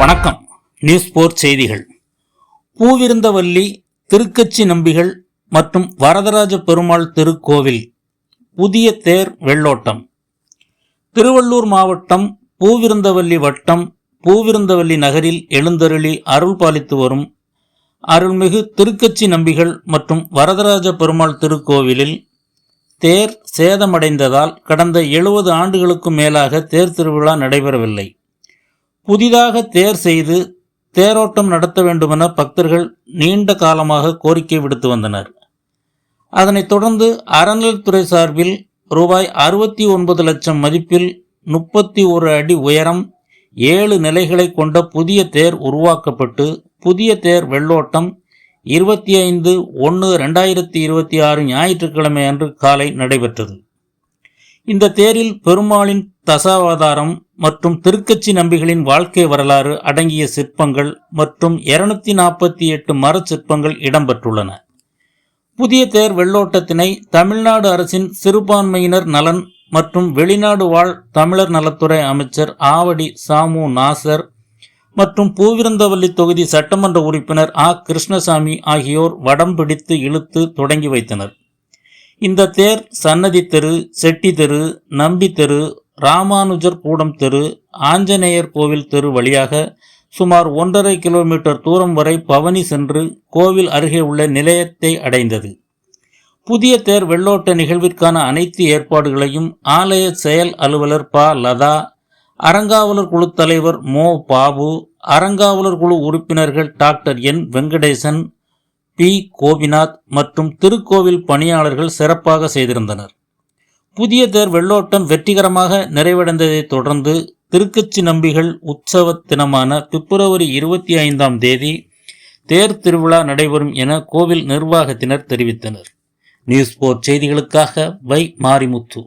வணக்கம். நியூஸ் 4 செய்திகள். பூவிருந்தவல்லி திருக்கச்சி நம்பிகள் மற்றும் வரதராஜ பெருமாள் திருக்கோவில் புதிய தேர் வெள்ளோட்டம். திருவள்ளூர் மாவட்டம் பூவிருந்தவல்லி வட்டம் பூவிருந்தவல்லி நகரில் எழுந்தருளி அருள் பாலித்து வரும் அருள்மிகு திருக்கச்சி நம்பிகள் மற்றும் வரதராஜ பெருமாள் திருக்கோவிலில் தேர் சேதமடைந்ததால் கடந்த 70 ஆண்டுகளுக்கு மேலாக தேர் திருவிழா நடைபெறவில்லை. புதிதாக தேர் செய்து தேரோட்டம் நடத்த வேண்டுமென பக்தர்கள் நீண்ட காலமாக கோரிக்கை விடுத்து வந்தனர். அதனைத் தொடர்ந்து அறநிலைத்துறை சார்பில் ரூபாய் 69 லட்சம் மதிப்பில் 31 அடி உயரம் 7 நிலைகளை கொண்ட புதிய தேர் உருவாக்கப்பட்டு புதிய தேர் வெள்ளோட்டம் 25/1/2026 ஞாயிற்றுக்கிழமை அன்று காலை நடைபெற்றது. இந்த தேரில் பெருமாளின் தசாவதாரம் மற்றும் திருக்கச்சி நம்பிகளின் வாழ்க்கை வரலாறு அடங்கிய சிற்பங்கள் மற்றும் 248 மர சிற்பங்கள் இடம்பெற்றுள்ளன. புதிய தேர் வெள்ளோட்டத்தினை தமிழ்நாடு அரசின் சிறுபான்மையினர் நலன் மற்றும் வெளிநாடு வாழ் தமிழர் நலத்துறை அமைச்சர் ஆவடி சாமு நாசர் மற்றும் பூவிருந்தவல்லி தொகுதி சட்டமன்ற உறுப்பினர் கிருஷ்ணசாமி ஆகியோர் வடம் பிடித்து இழுத்து தொடங்கி வைத்தனர். இந்த தேர் சன்னதி தெரு, செட்டி தெரு, நம்பி தெரு, ராமானுஜர் கூடம் தெரு, ஆஞ்சநேயர் கோவில் தெரு வழியாக சுமார் 1.5 கிலோமீட்டர் தூரம் வரை பவனி சென்று கோவில் அருகே உள்ள நிலையத்தை அடைந்தது. புதிய தேர் வெள்ளோட்ட நிகழ்விற்கான அனைத்து ஏற்பாடுகளையும் ஆலய செயல் அலுவலர் லதா, அறங்காவலர் குழு தலைவர் பாபு, அறங்காவலர் குழு உறுப்பினர்கள் டாக்டர் என் வெங்கடேசன், பி கோபிநாத் மற்றும் திருக்கோவில் பணியாளர்கள் சிறப்பாக செய்திருந்தனர். புதிய தேர் வெள்ளோட்டம் வெற்றிகரமாக நிறைவடைந்ததை தொடர்ந்து திருக்கச்சி நம்பிகள் உற்சவ தினமான பிப்ரவரி 25ஆம் தேதி தேர் திருவிழா நடைபெறும் என கோவில் நிர்வாகத்தினர் தெரிவித்தனர். நியூஸ் 4 செய்திகளுக்காக வை மாரிமுத்து.